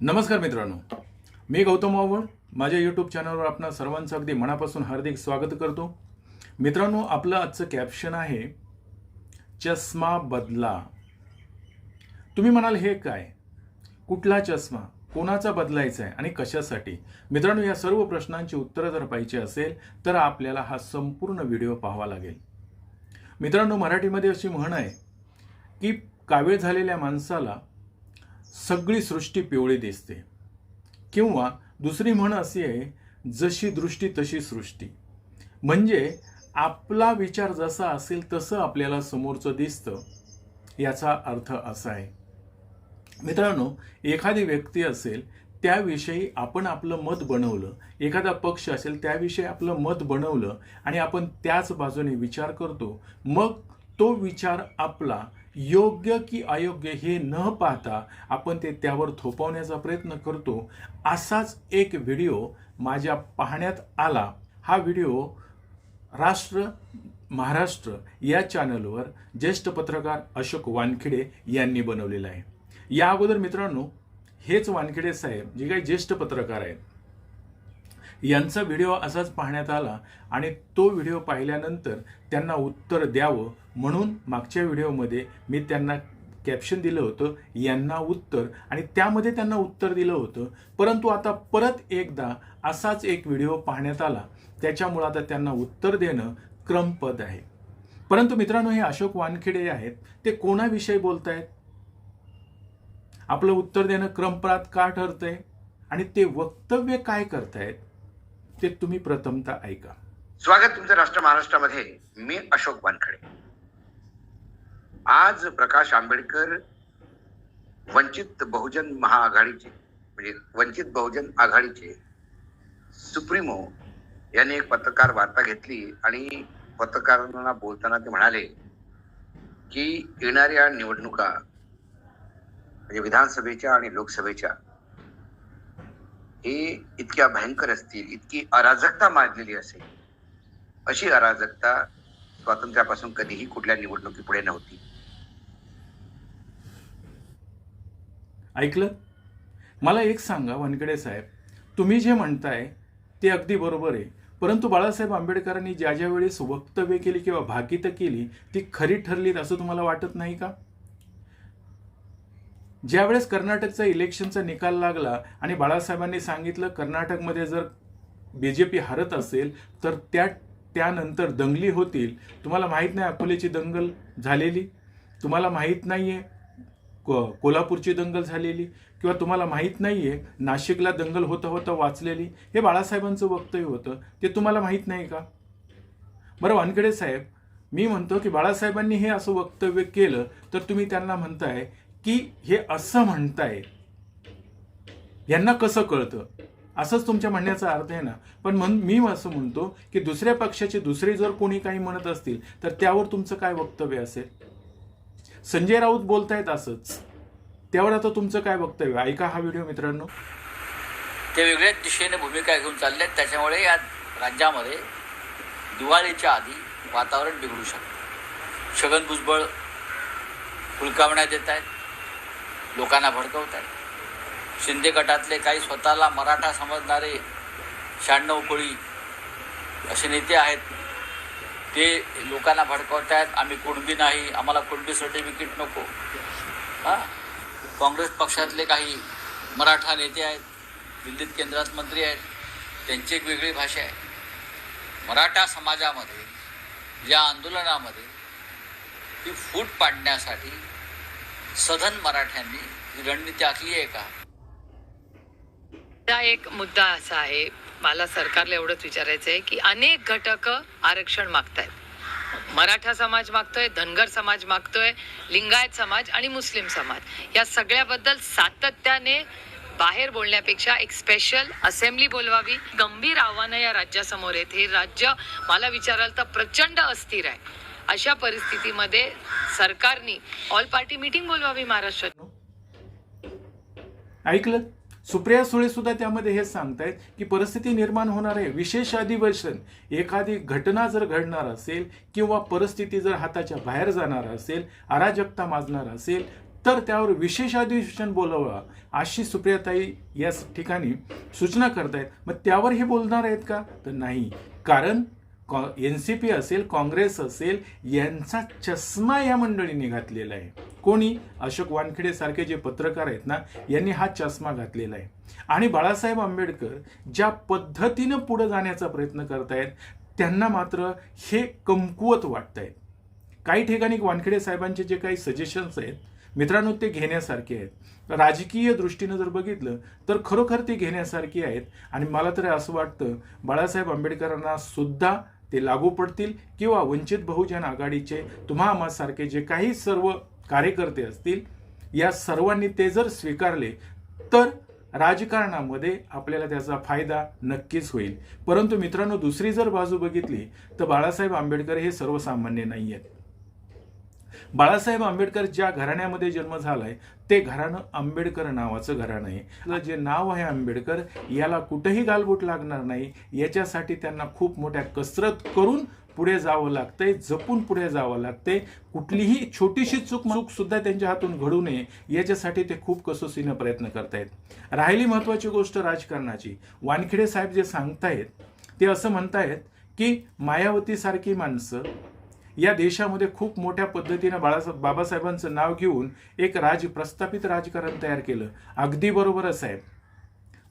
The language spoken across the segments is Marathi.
नमस्कार मित्रांनो, मी गौतम वावळ माझ्या यूट्यूब चॅनलवर आपणा सर्वांचं अगदी मनापासून हार्दिक स्वागत करतो. मित्रांनो, आपलं आजचं कॅप्शन आहे चष्मा बदला. तुम्ही म्हणाल हे काय, कुठला चष्मा, कोणाचा बदलायचा आहे आणि कशासाठी? मित्रांनो, या सर्व प्रश्नांची उत्तरं जर पाहिजे असेल तर आपल्याला हा संपूर्ण व्हिडिओ पाहावा लागेल. मित्रांनो, मराठीमध्ये अशी म्हण आहे की कावीळ झालेल्या माणसाला सगळी सृष्टी पिवळी दिसते, किंवा दुसरी म्हण अशी आहे, जशी दृष्टी तशी सृष्टी. म्हणजे आपला विचार जसा असेल तसं आपल्याला समोरचं दिसतं. याचा अर्थ असा आहे मित्रांनो, एखादी व्यक्ती असेल त्याविषयी आपण आपलं मत बनवलं, एखादा पक्ष असेल त्याविषयी आपलं मत बनवलं आणि आपण त्याच बाजूने विचार करतो. मग तो विचार आपला योग्य की अयोग्य हे न पाहता आपण ते त्यावर थोपवण्याचा प्रयत्न करतो. असाच एक व्हिडिओ माझ्या पाहण्यात आला. हा व्हिडिओ राष्ट्र महाराष्ट्र या चॅनलवर ज्येष्ठ पत्रकार अशोक वानखेडे यांनी बनवलेला आहे. या अगोदर मित्रांनो, हेच वानखेडे साहेब जे काही ज्येष्ठ पत्रकार आहेत यांचा व्हिडिओ असाच पाहण्यात आला आणि तो व्हिडिओ पाहिल्यानंतर त्यांना उत्तर द्यावं म्हणून मागच्या व्हिडिओमध्ये मी त्यांना कॅप्शन दिलं होतं, यांना उत्तर, आणि त्यामध्ये त्यांना उत्तर दिलं होतं. परंतु आता परत एकदा असाच एक व्हिडिओ पाहण्यात आला, त्याच्यामुळे आता त्यांना उत्तर देणं क्रमपद आहे. परंतु मित्रांनो, हे अशोक वानखेडे आहेत, ते कोणाविषयी बोलतायत, आपलं उत्तर देणं क्रमपद का ठरतंय आणि ते वक्तव्य काय करतायत ते तुम्ही प्रथमतः ऐका. स्वागत तुमचं राष्ट्र महाराष्ट्रामध्ये. मी अशोक वानखेडे. आज प्रकाश आंबेडकर वंचित बहुजन महाआघाडीचे म्हणजे वंचित बहुजन आघाडीचे सुप्रीमो यांनी एक पत्रकार वार्ता घेतली आणि पत्रकारांना बोलताना ते म्हणाले की येणाऱ्या निवडणुका म्हणजे विधानसभेच्या आणि लोकसभेच्या हे इतक्या भयंकर असतील, इतकी अराजकता माजलेली असेल, अशी अराजकता स्वातंत्र्यापासून कधीही कुठल्या निवडणुकीपुढे नव्हती. ऐकलं? मला एक सांगा वानखेडे साहेब, तुम्ही जे म्हणताय ते अगदी बरोबर आहे, परंतु बाळासाहेब आंबेडकरांनी ज्या ज्या वेळेस वक्तव्य केली किंवा भाकीतं केली ती खरी ठरलीत असं तुम्हाला वाटत नाही का? ज्यावेळेस कर्नाटकचा इलेक्शनचा निकाल लागला आणि बाळासाहेबांनी सांगितलं कर्नाटकमध्ये जर बीजेपी हरत असेल तर त्यानंतर दंगली होतील. तुम्हाला माहीत नाही अकोलेची दंगल झालेली, तुम्हाला माहीत नाहीये कोल्हापूरची दंगल झालेली, किंवा तुम्हाला माहीत नाहीये नाशिकला दंगल होता होता वाचलेली. हे बाळासाहेबांचं वक्तव्य होतं, ते तुम्हाला माहीत नाही का? बरं वानखेडे साहेब, मी म्हणतो की बाळासाहेबांनी हे असं वक्तव्य केलं तर तुम्ही त्यांना म्हणताय की हे असं म्हणताय, यांना कसं कळतं, असंच तुमच्या म्हणण्याचा अर्थ आहे ना. पण मी असं म्हणतो की दुसऱ्या पक्षाचे दुसरे जर कोणी काही म्हणत असतील तर त्यावर तुमचं काय वक्तव्य असेल? संजय राऊत बोलतायत असंच, त्यावर आता तुमचं काय वक्तव्य? ऐका हा व्हिडिओ मित्रांनो. ते वेगळ्याच दिशेने भूमिका घेऊन चालले, त्याच्यामुळे या राज्यामध्ये दिवाळीच्या आधी वातावरण बिघडू शकतं. छगन भुजबळ हुलकावण्यात येत आहेत, लोकांना भडकवत आहेत. शिंदे गटातले काही स्वतःला मराठा समजणारे 96 कोळी असे नेते आहेत, ते लोकांना भडकवत आहेत. आम्ही कुणबी नाही, आम्हाला कुणबी सर्टिफिकेट नको. काँग्रेस पक्षातले काही मराठा नेते आहेत, दिल्लीत केंद्रात मंत्री आहेत, त्यांची एक वेगळी भाषा आहे. मराठा समाजामध्ये या आंदोलनामध्ये ही फूट पाडण्यासाठी सधन मराठ्यांनी ही रणनीती आखली आहे का? हा एक मुद्दा असा आहे, मला सरकारला एवढंच विचारायचं आहे की अनेक घटक आरक्षण मागतायत. मराठा समाज मागतोय, धनगर समाज मागतोय, लिंगायत समाज आणि मुस्लिम समाज, या सगळ्याबद्दल सातत्याने बाहेर बोलण्यापेक्षा एक स्पेशल असेंब्ली बोलवावी. गंभीर आव्हानं या राज्यासमोर आहेत. हे राज्य मला विचाराल तर प्रचंड अस्थिर आहे. अशा परिस्थितीमध्ये सरकारने ऑल पार्टी मीटिंग बोलवावी महाराष्ट्रात. ऐकलं? सुप्रिया सुळे सुद्धा त्यामध्ये हेच सांगतायत की परिस्थिती निर्माण होणार आहे. विशेष अधिवेशन, एखादी घटना जर घडणार असेल किंवा परिस्थिती जर हाताच्या बाहेर जाणार असेल, अराजकता माजणार असेल तर त्यावर विशेष अधिवेशन बोलावं अशी सुप्रियाताई या ठिकाणी सूचना करतायत. मग त्यावर हे बोलणार आहेत का? तर नाही. कारण NCP असेल, काँग्रेस असेल, यांचा चष्मा या मंडळींनी घातलेला आहे. कोणी? अशोक वानखेडे सारखे जे पत्रकार आहेत ना, यांनी हा चष्मा घातलेला आहे. आणि बाळासाहेब आंबेडकर ज्या पद्धतीनं पुढे जाण्याचा प्रयत्न करतायत त्यांना मात्र हे कमकुवत वाटतंय. काही ठिकाणी वानखेडे साहेबांचे जे काही सजेशन्स आहेत मित्रांनो, ते घेण्यासारखे आहेत. राजकीय दृष्टीनं जर बघितलं तर खरोखर ते घेण्यासारखी आहेत. आणि मला तर असं वाटतं बाळासाहेब आंबेडकरांना सुद्धा ते लागू पडतील, किंवा वंचित बहुजन आघाडीचे तुम्हा आम्हासारखे जे काही सर्व कार्यकर्ते असतील या सर्वांनी ते जर स्वीकारले तर राजकारणामध्ये आपल्याला त्याचा फायदा नक्कीच होईल. परंतु मित्रांनो, दुसरी जर बाजू बघितली तर बाळासाहेब आंबेडकर हे सर्वसामान्य नाही आहेत. बाळासाहेब आंबेडकर ज्या घराण्यामध्ये जन्म झालाय ते घराणं आंबेडकर नावाचं घराणं आहे. जे नाव आहे आंबेडकर याला कुठेही गालबोट लागणार नाही. याच्यासाठी त्यांना खूप मोठ्या कसरत करून पुढे जावं लागतंय, जपून पुढे जावं लागतंय. कुठलीही छोटीशी चूक सुद्धा त्यांच्या हातून घडू नये याच्यासाठी ते खूप कसोशीनं प्रयत्न करतायत. राहिली महत्वाची गोष्ट राजकारणाची, वानखेडे साहेब जे सांगतायत ते असं म्हणतायत की मायावती सारखी माणसं या देशामध्ये खूप मोठ्या पद्धतीनं बाबासाहेबांचं नाव घेऊन एक प्रस्थापित राजकारण तयार केलं. अगदी बरोबरच आहे.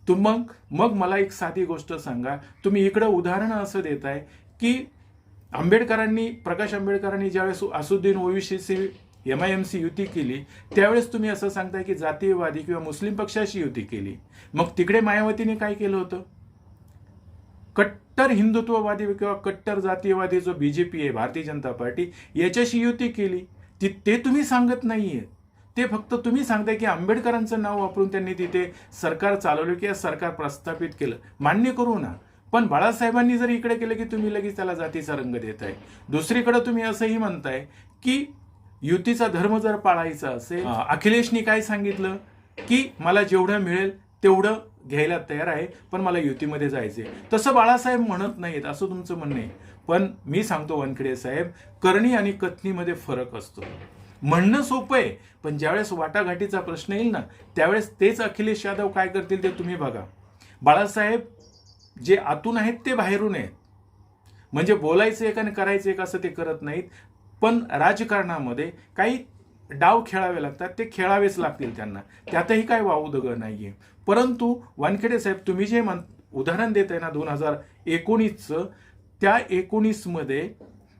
मग मला एक साधी गोष्ट सांगा, तुम्ही इकडं उदाहरण असं देताय की प्रकाश आंबेडकरांनी ज्यावेळेस असुद्दीन ओवैसीशी MIMC युती केली त्यावेळेस तुम्ही असं सांगताय की जातीयवादी किंवा मुस्लिम पक्षाशी युती केली. मग तिकडे मायावतीने काय केलं होतं? कट्टर हिंदुत्ववादी किंवा कट्टर जातीयवादी जो BJP आहे, भारतीय जनता पार्टी, याच्याशी युती केली. ते तुम्ही सांगत नाहीये. ते फक्त तुम्ही सांगताय की आंबेडकरांचं नाव वापरून त्यांनी तिथे सरकार चालवलं किंवा सरकार प्रस्थापित केलं. मान्य करू ना, पण बाळासाहेबांनी जर इकडे केलं की तुम्ही लगेच त्याला जातीचा रंग देताय. दुसरीकडे तुम्ही असंही म्हणताय की युतीचा धर्म जर पाळायचा असेल, अखिलेशनी काय सांगितलं की मला जेवढं मिळेल तेवढं घ्यायला तयार आहे, पण मला युतीमध्ये जायचंय. तसं बाळासाहेब म्हणत नाहीत असं तुमचं म्हणणं आहे. पण मी सांगतो वानखेडे साहेब, करणी आणि कथनीमध्ये फरक असतो. म्हणणं सोपं आहे, पण ज्यावेळेस वाटाघाटीचा प्रश्न येईल ना त्यावेळेस तेच अखिलेश यादव काय करतील ते तुम्ही बघा. बाळासाहेब जे आतून आहेत ते बाहेरून आहेत. म्हणजे बोलायचं एक आणि करायचं एक असं ते करत नाहीत. पण राजकारणामध्ये काही डाव खेळावे लागतात, ते खेळावेच लागतील त्यांना. त्यातही काय वावदगं नाहीये. परंतु वानखेडे साहेब तुम्ही जे उदाहरण देत आहे ना 2019चं, त्या 19 मध्ये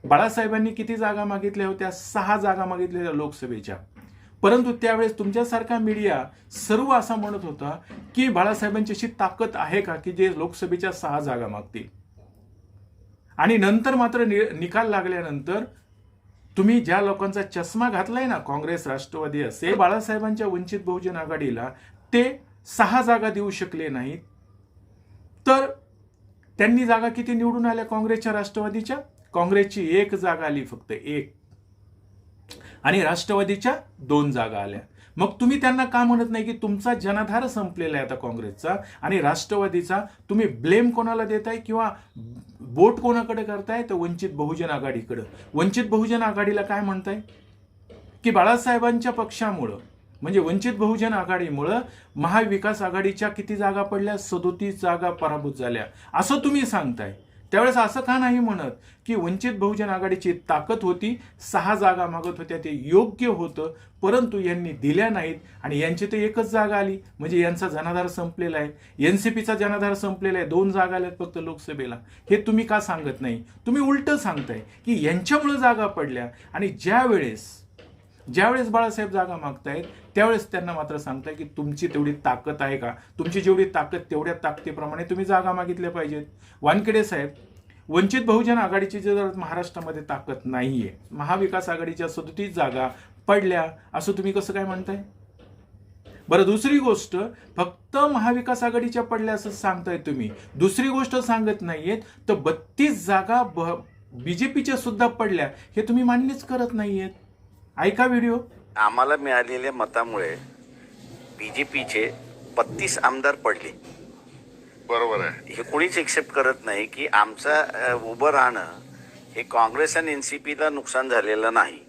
बाळासाहेबांनी किती जागा मागितल्या होत्या? 6 जागा मागितलेल्या लोकसभेच्या. परंतु त्यावेळेस तुमच्यासारखा मीडिया सर्व असं म्हणत होता की बाळासाहेबांची अशी ताकद आहे का की जे लोकसभेच्या 6 जागा मागतील. आणि नंतर मात्र निकाल लागल्यानंतर तुम्ही ज्या लोकांचा चष्मा घातलाय ना, काँग्रेस राष्ट्रवादी असे, बाळासाहेबांच्या वंचित बहुजन आघाडीला ते 6 जागा देऊ शकले नाहीत. तर त्यांनी जागा किती निवडून आल्या काँग्रेसच्या, राष्ट्रवादीच्या? काँग्रेसची 1 जागा आली, फक्त 1. आणि राष्ट्रवादीच्या 2 जागा आल्या. मग तुम्ही त्यांना का म्हणत नाही की तुमचा जनाधार संपलेला आहे आता काँग्रेसचा आणि राष्ट्रवादीचा? तुम्ही ब्लेम कोणाला देताय किंवा बोट कोणाकडे करताय? तर वंचित बहुजन आघाडीकडे. वंचित बहुजन आघाडीला काय म्हणताय की बाळासाहेबांच्या पक्षामुळं म्हणजे वंचित बहुजन आघाडीमुळं महाविकास आघाडीच्या किती जागा पडल्या? 37 जागा पराभूत झाल्या असं तुम्ही सांगताय. त्यावेळेस असं का नाही म्हणत की वंचित बहुजन आघाडीची ताकद होती, 6 जागा मागत होत्या, ते योग्य होतं, परंतु यांनी दिल्या नाहीत आणि यांची तर 1च जागा आली. म्हणजे यांचा जनाधार संपलेला आहे. NCPचा जनाधार संपलेला आहे. 2 जागा आल्यात फक्त लोकसभेला. हे तुम्ही का सांगत नाही? तुम्ही उलट सांगताय की यांच्यामुळे जागा पडल्या. आणि ज्यावेळेस बाळासाहेब जागा मागतायत त्यावेळेस त्यांना मात्र सांगताय की तुमची तेवढी ताकद आहे का? तुमची जेवढी ताकद तेवढ्या ताकदीप्रमाणे तुम्ही जागा मागितल्या पाहिजेत. वानखेडे साहेब, वंचित बहुजन आघाडीची जर महाराष्ट्रामध्ये ताकद नाहीये, महाविकास आघाडीच्या 37 जागा पडल्या असं तुम्ही कसं काय म्हणताय? बरं, दुसरी गोष्ट, फक्त महाविकास आघाडीच्या पडल्या असं सांगताय तुम्ही, दुसरी गोष्ट सांगत नाहीयेत तर 32 जागा BJPच्या सुद्धा पडल्या हे तुम्ही मान्यच करत नाहीयेत. ऐका व्हिडिओ. आम्हाला मिळालेल्या मतामुळे BJPचे 32 आमदार पडले. बरोबर आहे. हे कोणीच एक्सेप्ट करत नाही की आमचं उभं राहणं हे काँग्रेस आणि NCPला नुकसान झालेलं नाही.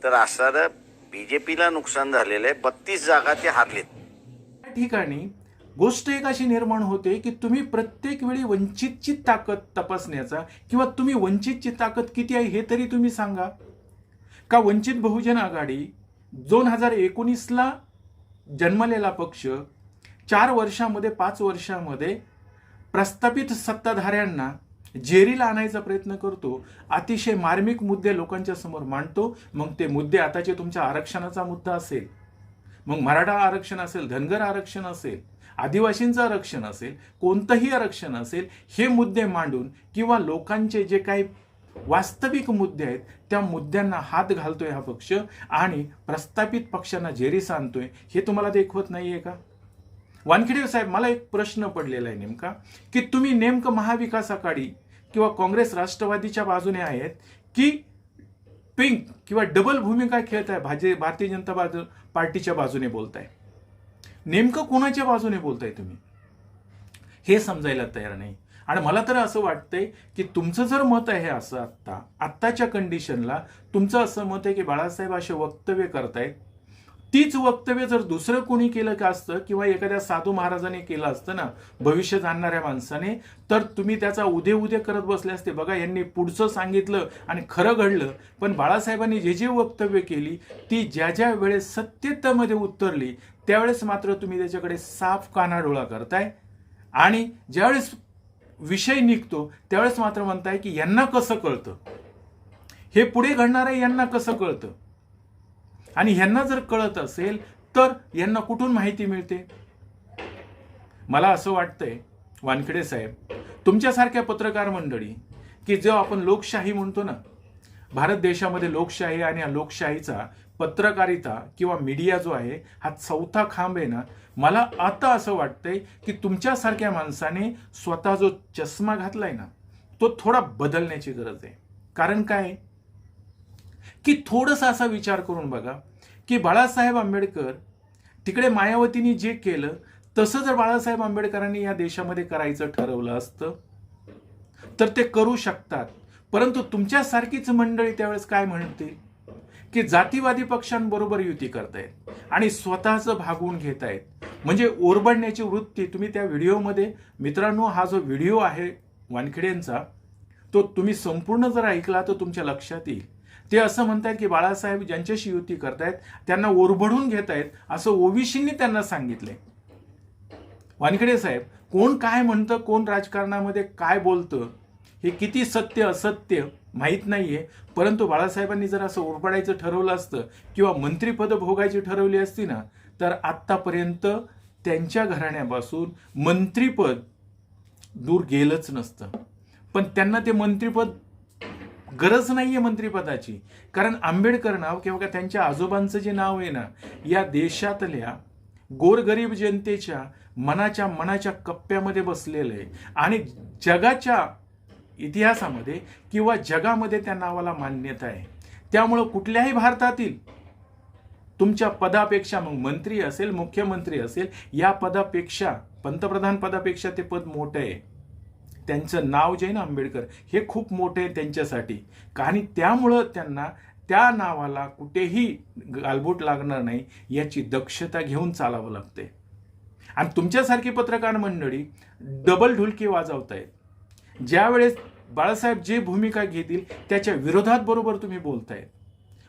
तर असं बीजेपीला नुकसान झालेलं आहे. 32 जागा ते हारलेत. त्या ठिकाणी गोष्ट एक अशी निर्माण होते की तुम्ही प्रत्येक वेळी वंचितची ताकद तपासण्याचा किंवा तुम्ही वंचितची ताकद किती आहे हे तरी तुम्ही सांगा. का वंचित बहुजन आघाडी 2019ला जन्मलेला पक्ष 4 वर्षामध्ये 5 वर्षामध्ये प्रस्थापित सत्ताधाऱ्यांना जेरीला आणायचा प्रयत्न करतो, अतिशय मार्मिक मुद्दे लोकांच्या समोर मांडतो. मग ते मुद्दे आताचे तुमच्या आरक्षणाचा मुद्दा असेल, मग मराठा आरक्षण असेल, धनगर आरक्षण असेल, आदिवासींचं आरक्षण असेल, कोणतंही आरक्षण असेल, हे मुद्दे मांडून किंवा लोकांचे जे काही वास्तविक मुद्दे आहेत त्या मुद्द्यांना हात घालतोय हा पक्ष आणि प्रस्थापित पक्षांना जेरीस आणतोय. हे तुम्हाला देखवत नाहीये का? वानखेडे साहेब, मला एक प्रश्न पडलेला आहे नेमका की तुम्ही नेमकं महाविकास आघाडी किंवा काँग्रेस राष्ट्रवादीच्या बाजूने आहेत की पिंक किंवा डबल भूमिका खेळताय भारतीय जनता पार्टीच्या बाजूने बोलताय? नेमकं कोणाच्या बाजूने बोलताय तुम्ही हे समजायला तयार नाही. आणि मला तर असं वाटतंय की तुमचं जर मत आहे असं आत्ताच्या कंडिशनला तुमचं असं मत आहे की बाळासाहेब असे वक्तव्य करतायत, तीच वक्तव्य जर दुसरं कोणी केलं का असतं किंवा एखाद्या साधू महाराजाने केलं असतं ना, भविष्य जाणणाऱ्या माणसाने, तर तुम्ही त्याचा उदे करत बसले असते. बघा, यांनी पुढचं सांगितलं आणि खरं घडलं. पण बाळासाहेबांनी जे वक्तव्य केली ती ज्या वेळेस सत्यतेमध्ये उतरली त्यावेळेस मात्र तुम्ही त्याच्याकडे साफ कानाडोळा करताय आणि ज्यावेळेस विषय निघतो त्यावेळेस मात्र म्हणताय की यांना कसं कळतं, हे पुढे घडणार आहे यांना कसं कळतं, आणि ह्यांना जर कळत असेल तर यांना कुठून माहिती मिळते? मला असं वाटतंय वानखेडे साहेब, तुमच्यासारख्या पत्रकार मंडळी की जो आपण लोकशाही म्हणतो ना, भारत देशामध्ये लोकशाही आणि या लोकशाहीचा पत्रकारिता किंवा मीडिया जो आहे हा चौथा खांब आहे ना, मला आता असं वाटतंय की तुमच्यासारख्या माणसाने स्वतः जो चष्मा घातलाय ना तो थोडा बदलण्याची गरज आहे. कारण काय की थोडंसं असा विचार करून बघा की बाळासाहेब आंबेडकर तिकडे मायावतींनी जे केलं तसं जर बाळासाहेब आंबेडकरांनी या देशामध्ये करायचं ठरवलं असतं तर ते करू शकतात. परंतु तुमच्यासारखीच मंडळी त्यावेळेस काय म्हणतील की जातीवादी पक्षांबरोबर युती करतायत आणि स्वतःचं भागवून घेतायत. म्हणजे ओरबडण्याची वृत्ती तुम्ही त्या व्हिडिओमध्ये, मित्रांनो हा जो व्हिडिओ आहे वानखेडेंचा तो तुम्ही संपूर्ण जर ऐकला तर तुमच्या लक्षात येईल. ते असं म्हणतायत की बाळासाहेब ज्यांच्याशी युती करतायत त्यांना ओरबडून घेतायत असं ओबीसींनी त्यांना सांगितलंय. वानखेडे साहेब, कोण काय म्हणतं, कोण राजकारणामध्ये काय बोलतं, हे किती सत्य असत्य माहीत नाहीये. परंतु बाळासाहेबांनी जर असं ओरबडायचं ठरवलं असतं किंवा मंत्रिपद भोगायची ठरवली असती ना तर आत्तापर्यंत त्यांच्या घराण्यापासून मंत्रिपद दूर गेलंच नसतं. पण त्यांना ते मंत्रिपद गरज नाहीये मंत्रिपदाची, कारण आंबेडकर नाव किंवा त्यांच्या आजोबांचं जे नाव आहे ना, या देशातल्या गोरगरीब जनतेच्या मनाच्या कप्प्यामध्ये बसलेलं आहे आणि जगाच्या इतिहासामध्ये किंवा जगामध्ये त्या नावाला मान्यता आहे. त्यामुळं कुठल्याही भारतातील तुमच्या पदापेक्षा, मग मंत्री असेल, मुख्यमंत्री असेल, या पदापेक्षा, पंतप्रधान पदापेक्षा ते पद मोठं आहे. त्यांचं नाव जे आहे ना आंबेडकर, हे खूप मोठे आहे त्यांच्यासाठी. आणि त्यामुळं त्यांना त्या नावाला कुठेही गालबोट लागणार नाही याची दक्षता घेऊन चालावं लागते. आणि तुमच्यासारखी पत्रकार मंडळी डबल ढोलकी वाजवतायत. ज्यावेळेस बाळासाहेब जे भूमिका घेतील त्याच्या विरोधात बरोबर तुम्ही बोलतायत.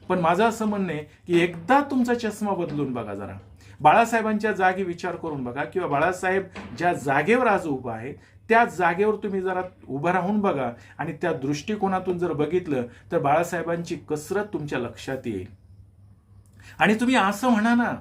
पण माझं असं म्हणणं आहे की एकदा तुमचा चष्मा बदलून बघा, जरा बाळासाहेबांच्या जागी विचार करून बघा किंवा बाळासाहेब ज्या जागेवर आज उभा आहे त्या जागेवर तुम्ही जरा उभं राहून बघा आणि त्या दृष्टिकोनातून जर बघितलं तर बाळासाहेबांची कसरत तुमच्या लक्षात येईल. आणि तुम्ही असं म्हणा ना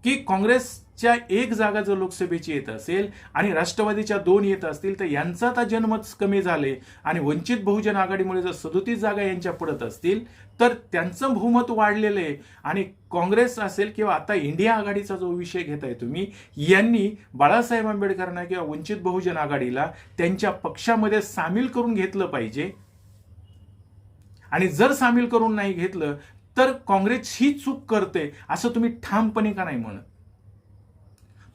की काँग्रेसच्या 1 जागा जर लोकसभेची येत असेल आणि राष्ट्रवादीच्या 2 येत असतील तर यांचा आता जनमत कमी झाले आणि वंचित बहुजन आघाडीमुळे जर 37 जागा यांच्या पडत असतील तर त्यांचं बहुमत वाढलेलं आहे. आणि काँग्रेस असेल किंवा आता इंडिया आघाडीचा जो विषय घेताय तुम्ही, यांनी बाळासाहेब आंबेडकरांना किंवा वंचित बहुजन आघाडीला त्यांच्या पक्षामध्ये सामील करून घेतलं पाहिजे. आणि जर सामील करून नाही घेतलं तर काँग्रेस ही चूक करते असं तुम्ही ठामपणे का नाही म्हणत?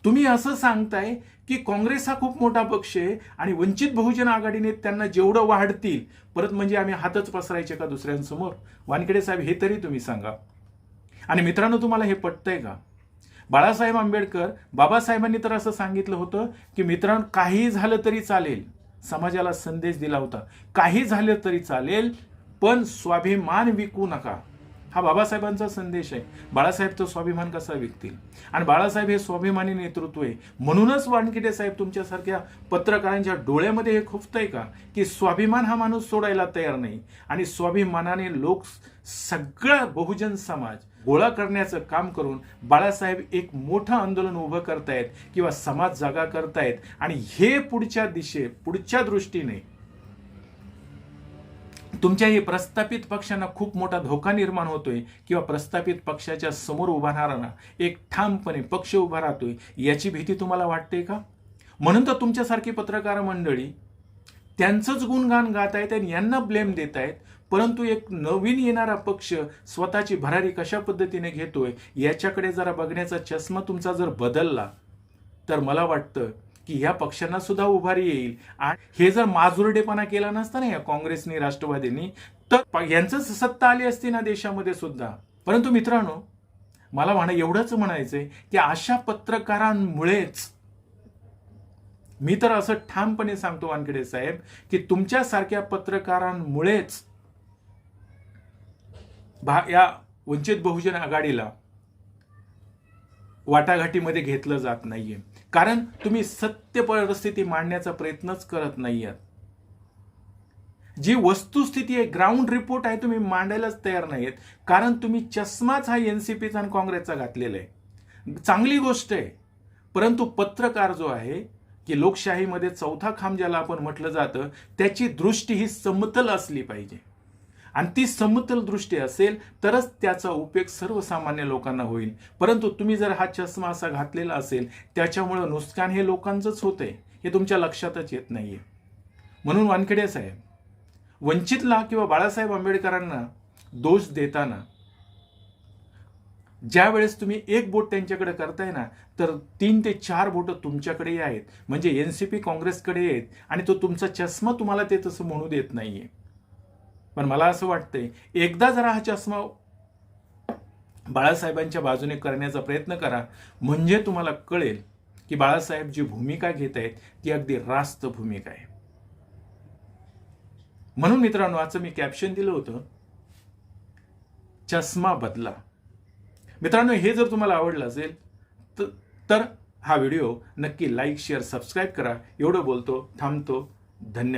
तुम्ही असं सांगताय की काँग्रेस हा खूप मोठा पक्ष आहे आणि वंचित बहुजन आघाडीने त्यांना जेवढं वाढतील, परत म्हणजे आम्ही हातच पसरायचे का दुसऱ्यांसमोर? वानखेडे साहेब, हे तरी तुम्ही सांगा. आणि मित्रांनो, तुम्हाला हे पटतंय का? बाळासाहेब आंबेडकर, बाबासाहेबांनी तर असं सांगितलं होतं की मित्रांनो, काही झालं तरी चालेल, समाजाला संदेश दिला होता, काही झालं तरी चालेल पण स्वाभिमान विकू नका. हा बाबासाहेबांचा संदेश आहे. बाळासाहेब तो स्वाभिमान कसा विकतील? आणि बाळासाहेब हे स्वाभिमानी नेतृत्व आहे. म्हणूनच वानखेडे साहेब तुमच्यासारख्या पत्रकारांच्या डोळ्यामध्ये हे खुपतंय का की स्वाभिमान हा माणूस सोडायला तयार नाही, आणि स्वाभिमानाने लोक सगळा बहुजन समाज गोळा करण्याचं काम करून बाळासाहेब एक मोठं आंदोलन उभं करतायत किंवा समाज जागा करतायत. आणि हे पुढच्या दृष्टीने तुमच्याही प्रस्थापित पक्षांना खूप मोठा धोका निर्माण होतोय किंवा प्रस्थापित पक्षाच्या समोर उभा राहणारा एक ठामपणे पक्ष उभा राहतोय, याची भीती तुम्हाला वाटते का? म्हणून तर तुमच्यासारखी पत्रकार मंडळी त्यांचंच गुणगान गात आहेत आणि यांना ब्लेम देत आहेत. परंतु एक नवीन येणारा पक्ष स्वतःची भरारी कशा पद्धतीने घेतोय याच्याकडे जरा बघण्याचा चष्मा तुमचा जर बदलला तर मला वाटतं की या पक्षांना सुद्धा उभारी येईल. आणि हे जर माजुरडेपणा केला नसता ना या काँग्रेसनी, राष्ट्रवादींनी, तर यांचंच सत्ता आली असती ना देशामध्ये सुद्धा. परंतु मित्रांनो, मला एवढंच म्हणायचंय की अशा पत्रकारांमुळेच, मी तर असं ठामपणे सांगतो वानखेडे साहेब, की तुमच्यासारख्या पत्रकारांमुळेच या वंचित बहुजन आघाडीला वाटाघाटीमध्ये घेतलं जात नाहीये. कारण तुम्ही सत्य परिस्थिती मांडण्याचा प्रयत्नच करत नाही आहात. जी वस्तुस्थिती आहे, ग्राउंड रिपोर्ट आहे, तुम्ही मांडायलाच तयार नाहीत. कारण तुम्ही चष्माच हा एनसीपीचा आणि काँग्रेसचा घातलेला आहे. चांगली गोष्ट आहे, परंतु पत्रकार जो आहे की लोकशाहीमध्ये चौथा खांब ज्याला आपण म्हटलं जातं, त्याची दृष्टी ही समतल असली पाहिजे. आणि ती समतल दृष्टी असेल तरच त्याचा उपयोग सर्वसामान्य लोकांना होईल. परंतु तुम्ही जर हा चष्मा असा घातलेला असेल, त्याच्यामुळे नुकसान हे लोकांचंच होतंय, हे तुमच्या लक्षातच येत नाहीये. म्हणून वानखेडे साहेब, वंचितला किंवा बाळासाहेब आंबेडकरांना दोष देताना ज्या वेळेस तुम्ही एक बोट त्यांच्याकडे करताय ना, तर 3 ते 4 बोट तुमच्याकडे आहेत, म्हणजे एनसीपी काँग्रेसकडे आहेत, आणि तो तुमचा चष्मा तुम्हाला ते तसं म्हणू देत नाहीये. पण मला असं वाटतंय, एकदा जरा हा चष्मा बाळासाहेबांच्या बाजूने करण्याचा प्रयत्न करा, म्हणजे तुम्हाला कळेल की बाळासाहेब जी भूमिका घेत आहेत ती अगदी रास्त भूमिका आहे. म्हणून मित्रांनो, आजचं मी कॅप्शन दिलं होतं, चष्मा बदला. मित्रांनो, हे जर तुम्हाला आवडलं असेल तर हा व्हिडिओ नक्की लाईक, शेअर, सबस्क्राईब करा. एवढं बोलतो, थांबतो. धन्यवाद.